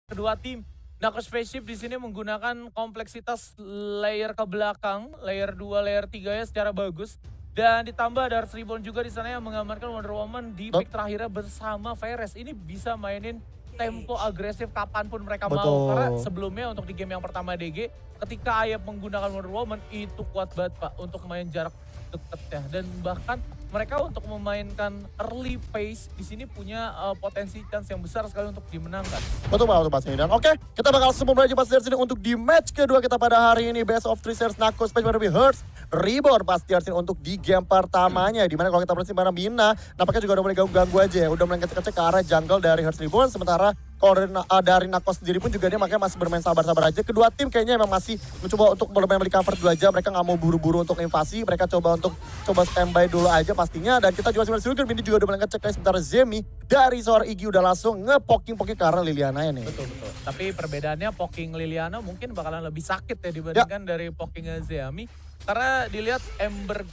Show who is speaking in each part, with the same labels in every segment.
Speaker 1: kedua tim. Knuckle Spaceship di sini menggunakan kompleksitas layer ke belakang, layer 2, layer 3 ya secara bagus. Dan ditambah ada Hearts Reborn juga di sana yang mengamankan Wonder Woman di pick terakhirnya bersama Veres. Ini bisa mainin tempo agresif kapanpun mereka mau. Karena
Speaker 2: Betul.
Speaker 1: sebelumnya untuk di game yang pertama DG, ketika Ayap menggunakan Wonder Woman itu kuat banget Pak untuk main jarak deket ya. Dan bahkan mereka untuk memainkan early pace di sini punya potensi chance yang besar sekali untuk dimenangkan.
Speaker 2: Betul banget Mas ini. Dan oke, kita bakal semua mulai jumpa dari sini untuk di match kedua kita pada hari ini. Best of 3 series Knuckle Space menghadapi Hearts Reborn pasti harus untuk di game pertamanya. Dimana kalau kita perhatiin para Mina, nampaknya juga udah mulai ganggu-ganggu aja ya. Udah mulai ngecek-ngecek ke arah jungle dari Hearts Reborn. Sementara kalau dari Knuckle sendiri pun juga dia makanya masih bermain sabar-sabar aja. Kedua tim kayaknya memang masih mencoba untuk bermain beli cover dulu aja. Mereka nggak mau buru-buru untuk invasi. Mereka coba untuk standby dulu aja pastinya. Dan kita juga sebenarnya Sugar ini juga udah mulai ngecek guys. Sementara Zemi dari seorang Iggy udah langsung nge-poking-poking karena Liliana ini.
Speaker 1: Betul. Tapi perbedaannya poking Liliana mungkin bakalan lebih sakit ya dibandingkan dari poking Zeami. Karena dilihat Ember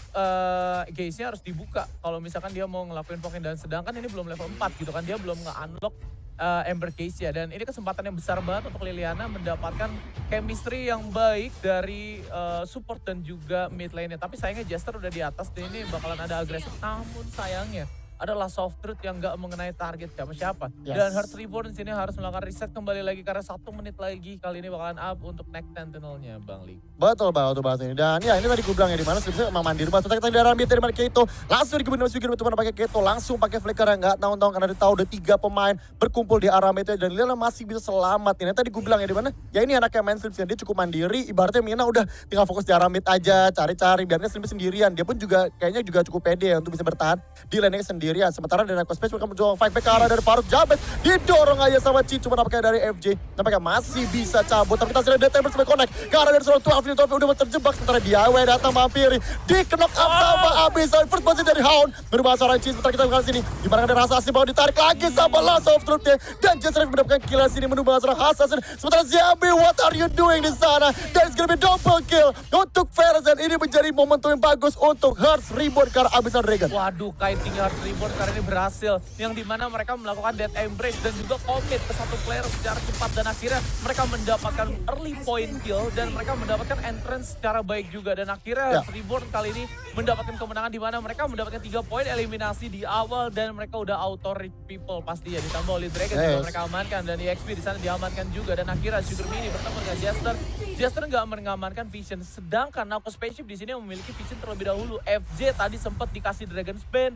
Speaker 1: case-nya harus dibuka kalau misalkan dia mau ngelakuin poking. Dan sedangkan ini belum level 4 gitu kan. Dia belum nge-unlock Ember case ya. Dan ini kesempatan yang besar banget untuk Liliana mendapatkan chemistry yang baik dari support dan juga mid lane-nya. Tapi sayangnya Jester udah di atas dan ini bakalan ada agresif. Namun sayangnya adalah soft truth yang nggak mengenai target siapa-siapa.
Speaker 2: Yes.
Speaker 1: Dan Hearts Reborn di sini harus melakukan reset kembali lagi karena 1 menit lagi kali ini bakalan up untuk next Sentinel-nya Bang Lee.
Speaker 2: Betul banget tuh bahas ini. Dan ya ini tadi gue bilang ya dimana sebenarnya emang mandiri banget. Sementara kita di dalam dari mana Keito langsung dikebunuh Sugar untuk pakai Keito. Langsung pakai flicker yang nggak tahu karena dia tahu udah 3 pemain berkumpul di arah Meteor. Dan Liliana masih bisa selamat. Ini tadi gue bilang ya dimana ya ini anaknya main Slipsnya. Dia cukup mandiri. Ibaratnya Mina udah tinggal fokus di arah mid aja. Cari-cari biarnya Slip sendirian. Dia pun juga kayaknya juga cukup pede ya untuk bisa bertahan di lane sendirian. Sementara dari Space mereka mencoba fight back ke arah dari Faruk Jabez. Didorong aja sama Chin. Cuma nampaknya dari FJ. Nampaknya masih bisa cabut. Tapi kita sudah Detember sampai connect. Ke arah dari seorang 12 ini 12 udah terjebak. Sementara DIY datang mampiri. Di knock up sama Abyssal. First position dari Hound. Merubah seorang Chin. Sementara kita ke sini. Dimana ada rasa asli bahwa ditarik lagi sama Last of Truth-nya. Dan Jester mendapatkan kill sini. Menubah seorang Hassassin. Sementara Ziabi, what are you doing di sana? Dan it's gonna be double kill. Untuk Veres. Dan ini menjadi momentum yang bagus untuk Hearts Reborn ke arah Abyssal Dragon.
Speaker 1: Waduh, kiting Hearts Reborn karena ini berhasil. Yang dimana mereka melakukan death embrace dan juga commit ke satu player secara cepat. Dan akhirnya mereka mendapatkan early point kill. Dan mereka mendapatkan entrance secara baik juga. Dan akhirnya Hearts Reborn kali ini mendapatkan kemenangan di mana mereka mendapatkan 3 poin eliminasi di awal. Dan mereka udah auto reach people pasti ya. Ditambah oleh Dragon juga mereka amankan. Dan EXP di sana diamankan juga. Dan akhirnya Sugar Mini bertemu dengan Jester. Jester nggak mengamankan Vision. Sedangkan Knuckle Spaceship di sini memiliki Vision terlebih dahulu. FJ tadi sempat dikasih Dragon's Bane.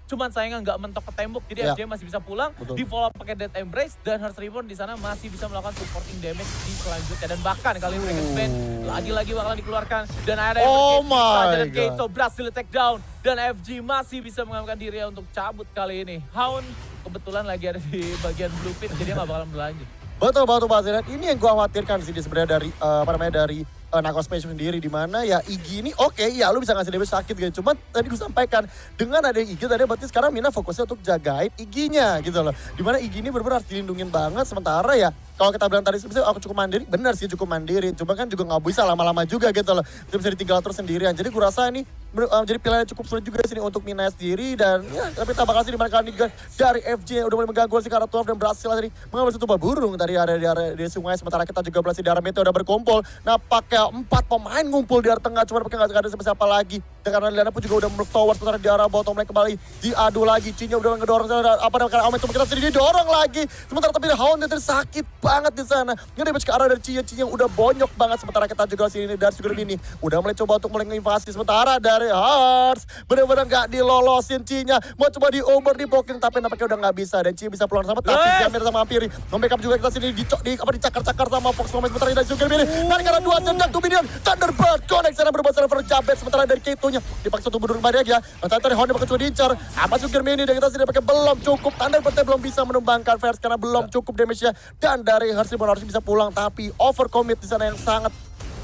Speaker 1: Cuman sayangnya nggak mentok ke tembok, jadi FJ masih bisa pulang. Di follow up pakai Death Embrace dan Hearts Reborn di sana masih bisa melakukan supporting damage di selanjutnya. Dan bahkan kali ini Dragon's Bane lagi-lagi bakalan dikeluarkan. Dan ada yang dan Keito berhasil take down. Dan FG masih bisa mengamankan diri untuk cabut kali ini. Hound kebetulan lagi ada di bagian blue pit, jadi nggak bakalan berlanjut.
Speaker 2: Betul banget Mas. Dan ini yang gue khawatirkan sih sebenarnya dari dari Knuckle Space sendiri di mana ya Iggy ini oke, ya lu bisa ngasih damage sakit gitu. Cuman tadi gue sampaikan dengan ada Iggy tadi berarti sekarang Mina fokusnya untuk jagain Iggy-nya gitu loh. Dimana Iggy ini benar-benar harus dilindungin banget. Sementara ya kalau kita bilang tadi sebenarnya aku cukup mandiri, benar sih cukup mandiri. Cuma kan juga nggak bisa lama-lama juga gitu loh. Bisa ditinggal terus sendirian. Jadi gue rasa ini jadi pilihan yang cukup sulit juga sini untuk Mina sendiri. Dan ya tapi tak bakal sih dimana kali ini juga dari FJ yang udah mulai mengganggu si Karatuaf dan berhasil tadi mengambil satu burung tadi ada di sungai. Sementara kita juga berhasil di arah Meteor udah berkumpul. Nah pakai 4 pemain ngumpul di arah tengah, cuma pakai nggak ada siapa-siapa lagi. Dan karena Liliana pun juga udah meluk tower. Sementara di arah bottom lane kembali diadu lagi. Cinya udah ngedorong apa namanya Aumen cuma kita sendiri didorong lagi. Sementara tapi Hound tadi sakit banget di sana. Nge-damage ke arah dari Cinya yang udah bonyok banget. Sementara kita juga sini dari Sugar Mini udah mulai coba untuk mulai nginvasi. Sementara dari Hearts benar-benar nggak dilolosin Cinya. Mau coba di over di blocking tapi nampaknya udah nggak bisa. Dan Cinya bisa pulang sama tapi Jamir sama Ampiri. Membackup juga kita sini dicakar-cakar sama Fox Moment. Sementara dari Sugar Mini. Dan karena 2 sendang 2 minion Thunderbird connect sana berubah sana Jabez. Sementara dari Keito-nya dipaksa untuk mundur kembali aja. Ternyata dari Honda pakai coba diincar. Apa Sugar Mini dan kita sini pakai belum cukup. Thunderbird belum bisa menumbangkan Veres karena belum cukup damage-nya. Dan dari Hearts Reborn harus bisa pulang tapi overcommit di sana yang sangat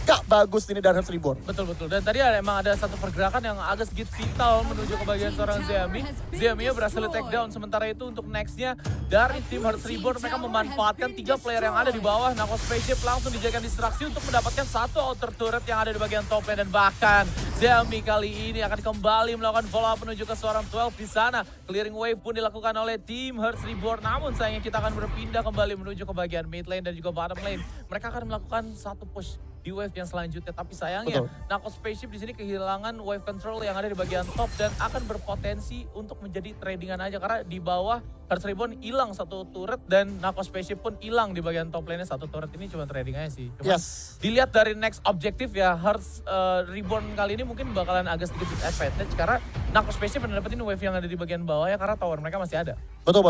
Speaker 2: agak bagus ini dari Hearts Reborn.
Speaker 1: Betul. Dan tadi emang ada satu pergerakan yang agak sedikit vital menuju ke bagian seorang Zemi. Zemi berhasil di take down. Sementara itu untuk nextnya dari tim Hearts Reborn mereka memanfaatkan 3 player yang ada di bawah. Nako Spaceship langsung dijadikan distraksi untuk mendapatkan satu outer turret yang ada di bagian top lane. Dan bahkan Zemi kali ini akan kembali melakukan follow up menuju ke seorang 12 di sana. Clearing wave pun dilakukan oleh tim Hearts Reborn. Namun sayangnya kita akan berpindah kembali menuju ke bagian mid lane dan juga bottom lane. Mereka akan melakukan satu push di wave yang selanjutnya, tapi sayangnya Nako Spaceship di sini kehilangan wave control yang ada di bagian top dan akan berpotensi untuk menjadi tradingan aja karena di bawah Hearts Reborn hilang satu turret dan Nako Spaceship pun hilang di bagian top lane-nya satu turret. Ini cuma trading aja sih. Cuma dilihat dari next objektif ya Hearts Reborn kali ini mungkin bakalan agak sedikit advantage karena Nako Spaceship mendapetin wave yang ada di bagian bawah ya karena tower mereka masih ada.
Speaker 2: Betul.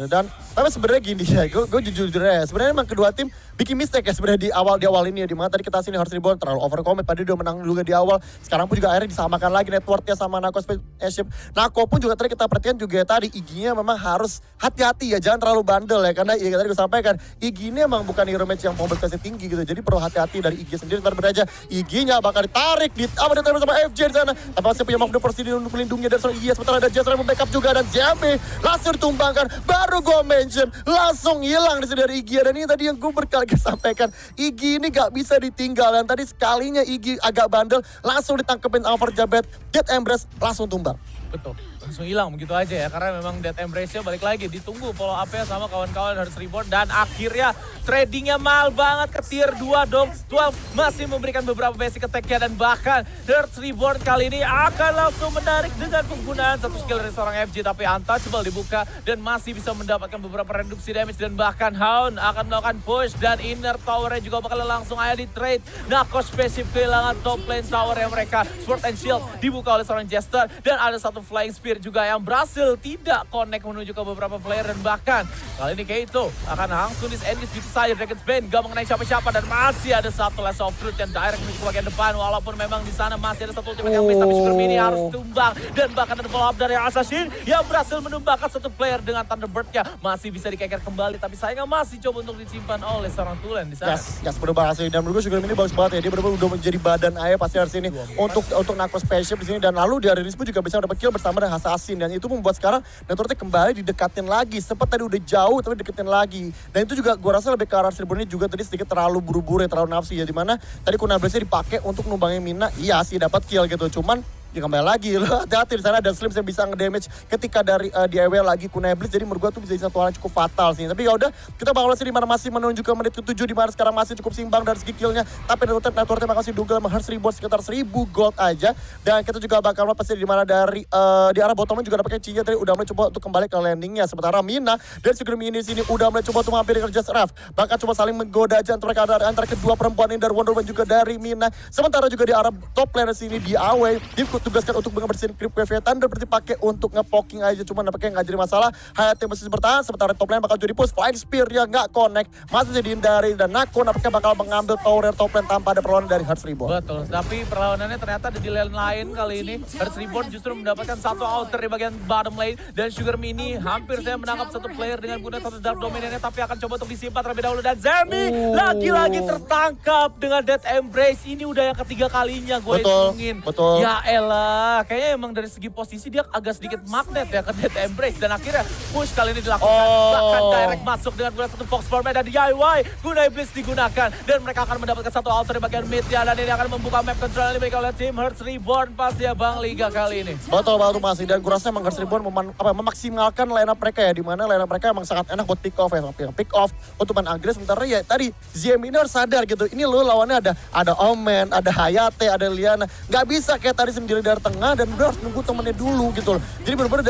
Speaker 2: Dan tapi sebenarnya gini ya, gue jujur ya, sebenarnya emang kedua tim bikin mistake ya sebenarnya di awal ini ya, dimana tadi kita sini Hearts Reborn terlalu overcommit, padahal udah menang juga di awal. Sekarang pun juga akhirnya disamakan lagi networknya sama Nako Spaceship. Nako pun juga tadi kita perhatikan juga tadi IG-nya memang harus hati-hati ya, jangan terlalu bandel ya, karena ya tadi gue sampaikan IG ini emang bukan hero match yang mobilitasnya tinggi gitu, jadi perlu hati-hati dari IG sendiri. Ntar beraja IG-nya bakal ditarik di ditarik sama FJ di sana, tapi masih punya Magno Persidi untuk melindungi dari seorang sementara ada Jazz yang membackup juga dan Zemi langsung ditumbangkan. Baru gue mention langsung hilang dari IG, dan ini tadi yang gue berkali-kali sampaikan, IG ini gak bisa ditinggal, dan tadi sekalinya IG agak bandel langsung ditangkepin over Jabet, Dead Embrace langsung tumbang.
Speaker 1: Betul, langsung hilang begitu aja ya karena memang Dead Embrace-nya balik lagi ditunggu follow up-nya sama kawan-kawan Hearts Reborn dan akhirnya tradingnya mahal banget ke tier 2 dong. 12 masih memberikan beberapa basic attack-nya dan bahkan Hearts Reborn kali ini akan langsung menarik dengan penggunaan satu skill dari seorang FG, tapi untouchable dibuka dan masih bisa mendapatkan beberapa reduksi damage dan bahkan Hound akan melakukan push dan inner tower-nya juga bakal langsung aja di trade. Nako Spaceship kehilangan top lane tower-nya mereka, Sword and Shield dibuka oleh seorang Jester dan ada satu Flying Spear juga yang berhasil tidak connect menuju ke beberapa player dan bahkan kali ini Keito akan langsung disengage gitu saja. Dragon's Bane gak mengenai siapa-siapa dan masih ada satu Last of Truth yang direct menuju ke bagian depan walaupun memang di sana masih ada satu ultimate yang miss, tapi Sugar Mini harus tumbang dan bahkan ada follow up dari Assassin yang berhasil menumbangkan satu player dengan Thunderbird-nya. Masih bisa dikeker kembali tapi sayangnya masih coba untuk disimpan oleh seorang Tulen di sana.
Speaker 2: Yes, bener banget sih, dan menurut gue Sugar Mini bagus banget ya, dia bener-bener udah menjadi badan ayah pasti harus ini untuk Nako Spaceship di sini, dan lalu dari Rispo juga bisa mendapat kill bersama dengan Assassin dan itu membuat sekarang networknya kembali didekatin lagi. Sempat tadi udah jauh tapi deketin lagi. Dan itu juga gue rasa lebih ke arah Hearts ini juga tadi sedikit terlalu buru-buru ya, terlalu nafsu ya, dimana tadi Kuna Blaze-nya dipakai untuk numbangin Mina. Iya sih dapat kill gitu, cuman ya kembali lagi loh, hati-hati di sana ada Slims yang bisa nge-damage ketika dari DIY lagi Kuna Blaze, jadi menurut gue tuh bisa jadi satu hal yang cukup fatal sih. Tapi ya udah, kita bakal lihat di mana masih menuju ke menit ke-7 di mana sekarang masih cukup seimbang dari segi killnya, tapi networknya masih duga sama Hearts Reborn sekitar 1000 gold aja. Dan kita juga bakal lihat pasti di mana dari di arah bottomnya juga dapatnya Cinya tadi udah mulai coba untuk kembali ke landingnya, sementara Mina dan Sugar Mini sini udah mulai coba untuk mampir ke Just Raf, bahkan coba saling menggoda aja antara kedua perempuan ini dari Wonder Woman juga dari Mina. Sementara juga di arah top lane sini di Away ditugaskan untuk bersihin creep wave Thunder berarti pakai untuk nge-poking aja, cuman nampaknya nggak jadi masalah. Hayate masih bertahan, sementara top lane bakal jadi push. Flying Spear dia nggak connect, masih jadi dihindari dan Nako nampaknya bakal mengambil tower top lane tanpa ada perlawanan dari Hearts Reborn.
Speaker 1: Betul, tapi perlawanannya ternyata di lane lain kali ini Hearts Reborn justru mendapatkan satu outer di bagian bottom lane dan Sugar Mini hampir saya menangkap satu player dengan guna satu Dark Dominionnya, tapi akan coba untuk disimpan terlebih dahulu dan Zemi lagi-lagi tertangkap dengan Dead Embrace. Ini udah yang ketiga kalinya gue hitungin.
Speaker 2: Betul.
Speaker 1: Ya elah, kayaknya emang dari segi posisi dia agak sedikit magnet ya ke Dead Embrace dan akhirnya push kali ini dilakukan. Bahkan direct masuk dengan guna satu Fox Format dan DIY. Guna Iblis digunakan dan mereka akan mendapatkan satu altar di bagian mid ya, dan ini akan membuka map control yang dimiliki oleh tim Hearts Reborn pasti ya Bang Liga kali ini.
Speaker 2: Betul banget masih, dan gue rasa emang Hearts Reborn memaksimalkan line up mereka ya, dimana line up mereka emang sangat enak buat pick off ya, pick off untuk main agres. Sementara ya tadi Zemi ini harus sadar gitu, ini lo lawannya ada Omen, ada Hayate, ada Liana, nggak bisa kayak tadi sendiri dari tengah dan udah harus nunggu temennya dulu gitu loh. Jadi bener-bener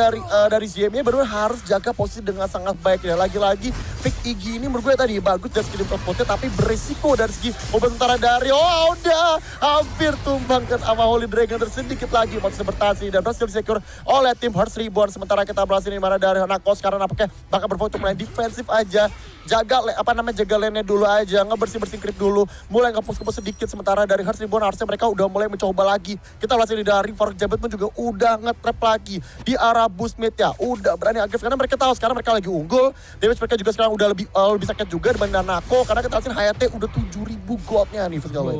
Speaker 2: dari Zemi bener-bener harus jaga posisi dengan sangat baik ya. Lagi-lagi pick Iggy ini menurut gue tadi bagus dari segi outputnya, tapi beresiko dari segi mobil tentara dari udah hampir tumbangkan sama Holy Dragon, sedikit lagi masih bertahan dan berhasil secure oleh tim Hearts Reborn. Sementara kita berhasil ini mana dari Nako sekarang nampaknya bakal berfokus main defensif aja, jaga lane-nya dulu aja, ngebersih creep dulu, mulai ngepus-ngepus sedikit. Sementara dari Hearts Reborn harusnya mereka udah mulai mencoba lagi. Kita lihat ini dari Faruk Jabet pun juga udah nge-trap lagi di arah boost mid ya, udah berani agresif karena mereka tahu sekarang mereka lagi unggul. Damage mereka juga sekarang udah lebih sakit juga dibanding Nako, karena kita lihat Hayate udah 7.000 goldnya nih First Galway.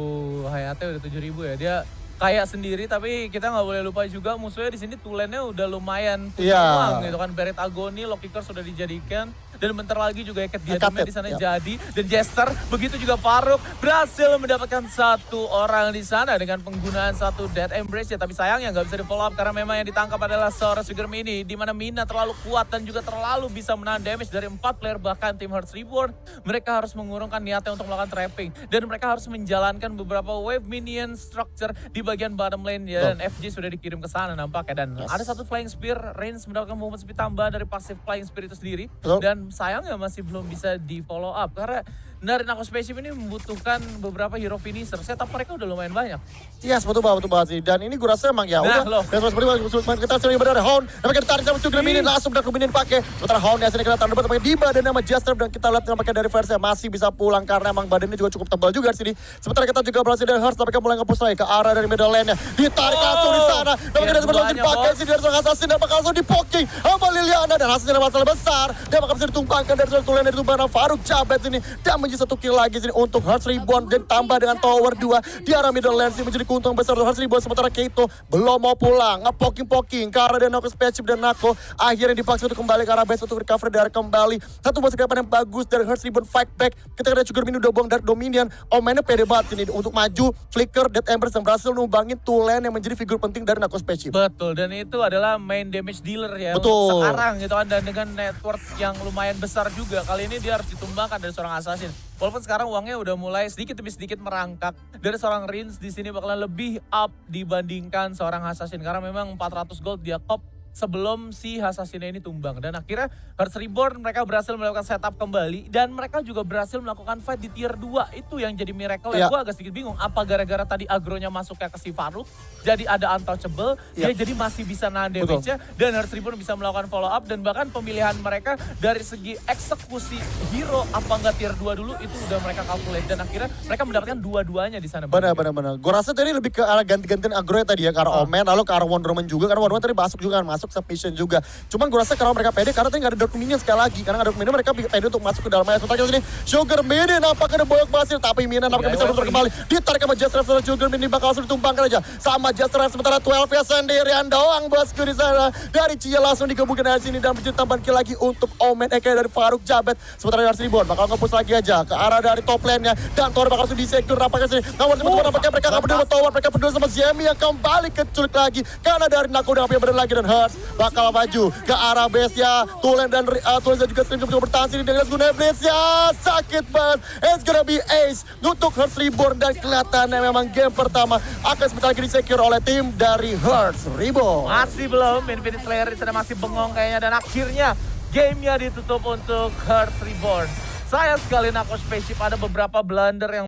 Speaker 1: Hayatnya udah 7.000 ya. Dia kayak sendiri, tapi kita nggak boleh lupa juga musuhnya di sini tulennya udah lumayan
Speaker 2: Iya.
Speaker 1: uang gitu kan. Beret Agony, Lockkicker sudah dijadikan. Dan bentar lagi juga Eket Diademnya di sana
Speaker 2: ya.
Speaker 1: jadi. Dan Jester, begitu juga Faruk berhasil mendapatkan satu orang di sana dengan penggunaan satu Death Embrace ya. Tapi sayangnya nggak bisa di follow up karena memang yang ditangkap adalah seorang Sugar Mini. Di mana Mina terlalu kuat dan juga terlalu bisa menahan damage dari 4 player bahkan tim Hearts Reborn. Mereka harus mengurungkan niatnya untuk melakukan trapping. Dan mereka harus menjalankan beberapa wave minion structure di bagian bottom lane ya. Dan FJ sudah dikirim ke sana nampaknya. Dan ada satu Flying Spear, Reigns mendapatkan movement speed tambahan dari pasif Flying Spear itu sendiri.
Speaker 2: Betul.
Speaker 1: Dan sayangnya masih belum bisa di follow up karena dari Nako Spaceship ini membutuhkan beberapa hero finisher. Setup mereka udah lumayan banyak.
Speaker 2: Yes, betul banget sih. Dan ini gue rasa emang ya
Speaker 1: Nah,
Speaker 2: udah.
Speaker 1: loh.
Speaker 2: Dan seperti kita sering berada Hound. Nampaknya ditarik sama Sugar Minion langsung dan Minion pakai. Sementara Hound yang sini kena tahan nampaknya di badan sama Jester. Dan kita lihat nampaknya dari versi masih bisa pulang karena emang badannya juga cukup tebal juga di sini. Sementara kita juga berhasil dari Hearts nampaknya mulai nge-push lagi ke arah dari middle lane-nya. Ditarik langsung di sana. Nampaknya dari sebelah langsung dipakai sih dari seorang assassin. Nampaknya langsung di-poking sama Liliana. Dan hasilnya ada masalah besar. Dia bakal bisa ditumpangkan dari seorang lane dari tumpahan Faruk Jabet ini. Dan menjadi 1 kill lagi sini untuk Hearts Reborn. Dan tambah dengan tower 2 di arah middle lane sih menjadi keuntungan besar untuk Hearts Reborn. Sementara Keito belum mau pulang, nge-poking-poking ke arah dari Nako Spaceship dan Nako akhirnya dipaksa untuk kembali ke arah base untuk recover dari kembali. Satu masa depan yang bagus dari Hearts Reborn fight back. Ketika ada Sugar Mini udah buang Dark Dominion, Omennya pede banget ini untuk maju. Flicker, Death Embers yang berhasil numbangin Tulen yang menjadi figur penting dari Nako Spaceship.
Speaker 1: Betul, dan itu adalah main damage dealer ya
Speaker 2: Betul.
Speaker 1: sekarang gitu kan. Dan dengan network yang lumayan besar juga, kali ini dia harus ditumbangkan dari seorang assassin. Walaupun sekarang uangnya udah mulai sedikit demi sedikit merangkak, dari seorang Reigns di sini bakalan lebih up dibandingkan seorang assassin karena memang 400 gold dia top sebelum si assassin ini tumbang. Dan akhirnya Hearts Reborn mereka berhasil melakukan setup kembali dan mereka juga berhasil melakukan fight di tier 2. Itu yang jadi miracle ya. Gue agak sedikit bingung apa gara-gara tadi agronya masuknya ke si Faruk jadi ada untouchable, dia jadi masih bisa nahan damage-nya dan Hearts Reborn bisa melakukan follow up. Dan bahkan pemilihan mereka dari segi eksekusi hero apa enggak tier 2 dulu itu udah mereka calculate dan akhirnya mereka mendapatkan dua-duanya di sana.
Speaker 2: Benar. Gue rasa tadi lebih ke arah ganti-gantian agro tadi ya, ke arah Omen, lalu ke arah Wonder Woman juga, karena Wonder Woman tadi masuk juga kan, masuk submission juga. Cuman gue rasa karena mereka pede, karena tadi gak ada Dark Minion sekali lagi, karena gak ada Dark Minion mereka pede untuk masuk ke dalam area. Sementara sini Sugar Minion nampaknya ada boyok masih, tapi Mina nampaknya bisa berubah kembali. Ditarik sama Jester, Sugar Minion bakal langsung ditumpangkan aja sama Jester. Sementara 12 ya sendirian doang bosku di sana. Dari Cia langsung digebukin dari sini dan menjadi tambahan kill lagi untuk Omen Eke dari Faruk Jabet. Sementara Hearts Reborn bakal nge-push lagi aja ke arah dari top lane-nya dan Tower bakal langsung di-secure nampaknya sini. Namun nampaknya mereka gak peduli sama Tower, mereka peduli sama Zemi yang kembali keculik lagi karena dari Nako udah ngapain lagi. Dan Hearts bakal maju ke arah base-nya. Tulen dan juga sering coba bertahan sini dengan Guna Blitz ya. Sakit banget. It's gonna be ace untuk Hearts Reborn dan kelihatannya memang game pertama akan sebentar lagi di-secure oleh tim dari Hearts Reborn.
Speaker 1: Masih belum, Infinite Slayer di sana masih bengong kayaknya dan akhirnya gamenya ditutup untuk Hearts Reborn. Sayang sekali Nako Spaceship ada beberapa blunder yang